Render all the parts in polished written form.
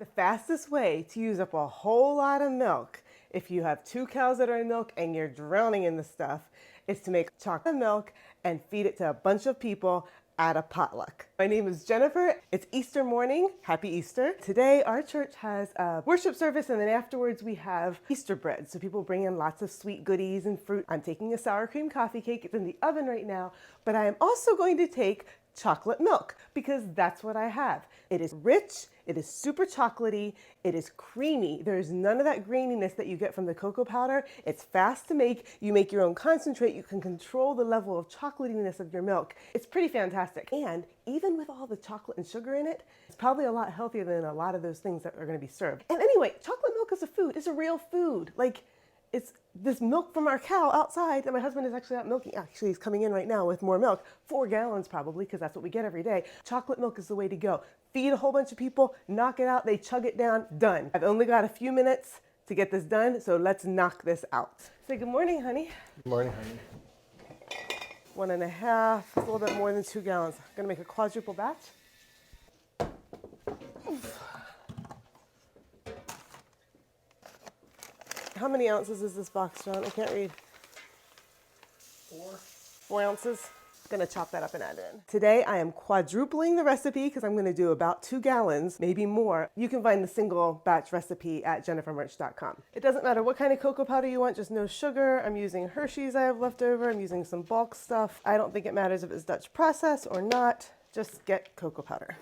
The fastest way to use up a whole lot of milk, if you have 2 cows that are in milk and you're drowning in the stuff, is to make chocolate milk and feed it to a bunch of people at a potluck. My name is Jennifer. It's Easter morning. Happy Easter. Today our church has a worship service, and then afterwards we have Easter bread. So people bring in lots of sweet goodies and fruit. I'm taking a sour cream coffee cake. It's in the oven right now, but I am also going to take chocolate milk because that's what I have. It is rich, it is super chocolatey, it is creamy. There's none of that graininess that you get from the cocoa powder. It's fast to make. You make your own concentrate. You can control the level of chocolatiness of your milk. It's pretty fantastic. And even with all the chocolate and sugar in it, it's probably a lot healthier than a lot of those things that are going to be served. And anyway, chocolate milk is a food. It's a real food. Like, it's this milk from our cow outside, and my husband is actually out milking. Actually, he's coming in right now with more milk, 4 gallons probably, because that's what we get every day. Chocolate milk is the way to go. Feed a whole bunch of people, knock it out, they chug it down, done. I've only got a few minutes to get this done, so let's knock this out. Say good morning, honey. Good morning, honey. 1.5, it's a little bit more than 2 gallons. I'm gonna make a quadruple batch. How many ounces is this box, John? I can't read. 4 ounces. I'm gonna chop that up and add it in. Today I am quadrupling the recipe because I'm gonna do about 2 gallons, maybe more. You can find the single batch recipe at jennifermerch.com. It doesn't matter what kind of cocoa powder you want, just no sugar. I'm using Hershey's I have left over. I'm using some bulk stuff. I don't think it matters if it's Dutch process or not. Just get cocoa powder.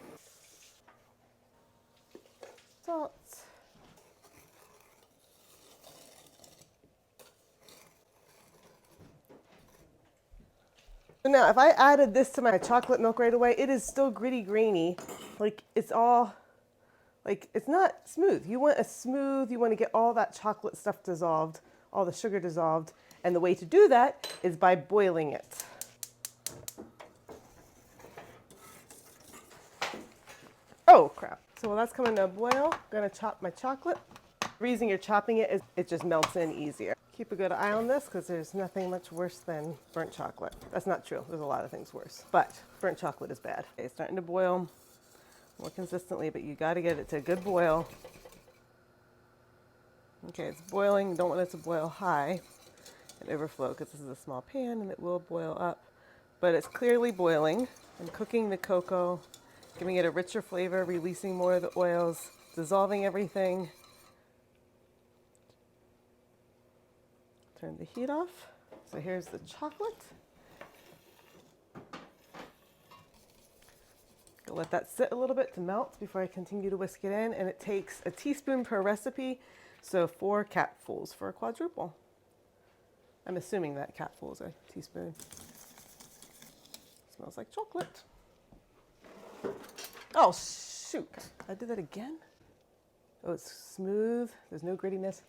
Salt. So now, if I added this to my chocolate milk right away, it is still gritty, grainy. Like, it's all, like, it's not smooth. You want a smooth, you want to get all that chocolate stuff dissolved, all the sugar dissolved. And the way to do that is by boiling it. Oh, crap. So while that's coming to a boil, I'm going to chop my chocolate. The reason you're chopping it is it just melts in easier. Keep a good eye on this because there's nothing much worse than burnt chocolate. That's not true. There's a lot of things worse, but burnt chocolate is bad. Okay, it's starting to boil more consistently, but you got to get it to a good boil. Okay, it's boiling. You don't want it to boil high and overflow because this is a small pan and it will boil up, but it's clearly boiling. I'm cooking the cocoa, giving it a richer flavor, releasing more of the oils, dissolving everything. Turn the heat off. So here's the chocolate. I'll let that sit a little bit to melt before I continue to whisk it in. And it takes a teaspoon per recipe, so 4 capfuls for a quadruple. I'm assuming that capful is a teaspoon. Smells like chocolate. Oh, shoot. I did that again? Oh, it's smooth. There's no grittiness.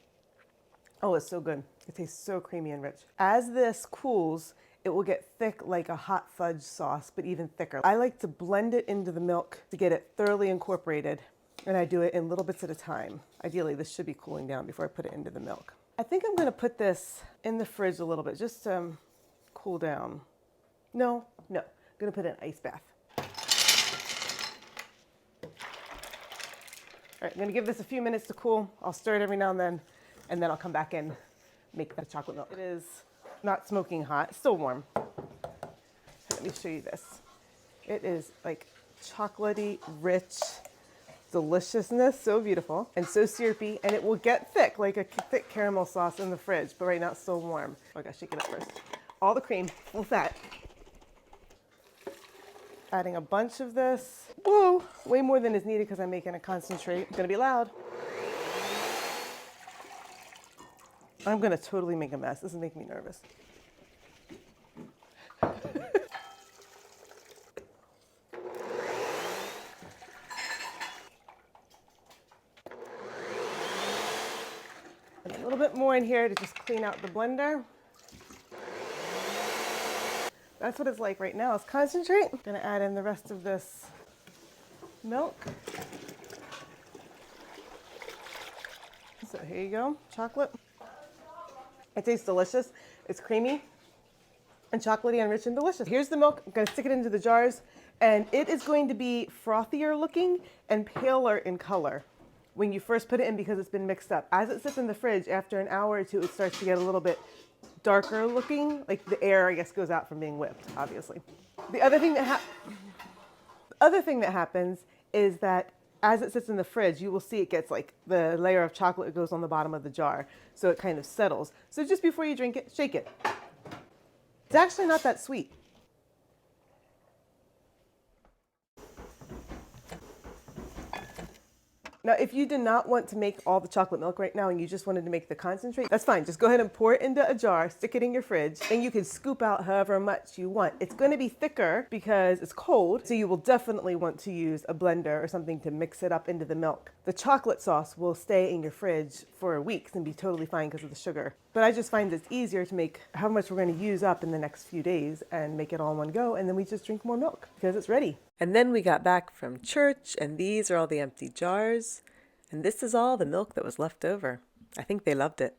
Oh, it's so good. It tastes so creamy and rich. As this cools, it will get thick like a hot fudge sauce, but even thicker. I like to blend it into the milk to get it thoroughly incorporated, and I do it in little bits at a time. Ideally, this should be cooling down before I put it into the milk. I think I'm gonna put this in the fridge a little bit, just to cool down. No, I'm gonna put it in an ice bath. All right, I'm gonna give this a few minutes to cool. I'll stir it every now and then I'll come back and make the chocolate milk. It is not smoking hot, it's still warm. Let me show you this. It is like chocolatey, rich deliciousness, so beautiful and so syrupy, and it will get thick, like a thick caramel sauce in the fridge, but right now it's still warm. Oh, I gotta shake it up first. All the cream, full fat. Adding a bunch of this. Whoa, way more than is needed because I'm making a concentrate. It's gonna be loud. I'm gonna totally make a mess. This is making me nervous. And a little bit more in here to just clean out the blender. That's what it's like right now. It's concentrate. I'm gonna add in the rest of this milk. So here you go, chocolate. It tastes delicious. It's creamy and chocolatey and rich and delicious. Here's the milk. I'm gonna stick it into the jars, and it is going to be frothier looking and paler in color. when you first put it in because it's been mixed up. As it sits in the fridge, after an hour or two, it starts to get a little bit darker looking, like the air, I guess, goes out from being whipped, obviously. The other thing that happens is that as it sits in the fridge, you will see it gets like the layer of chocolate goes on the bottom of the jar, so it kind of settles. So just before you drink it, shake it. It's actually not that sweet. Now, if you did not want to make all the chocolate milk right now and you just wanted to make the concentrate, that's fine. Just go ahead and pour it into a jar, stick it in your fridge, and you can scoop out however much you want. It's going to be thicker because it's cold, so you will definitely want to use a blender or something to mix it up into the milk. The chocolate sauce will stay in your fridge for weeks and be totally fine because of the sugar. But I just find it's easier to make how much we're going to use up in the next few days and make it all in one go, and then we just drink more milk because it's ready. And then we got back from church, and these are all the empty jars. And this is all the milk that was left over. I think they loved it.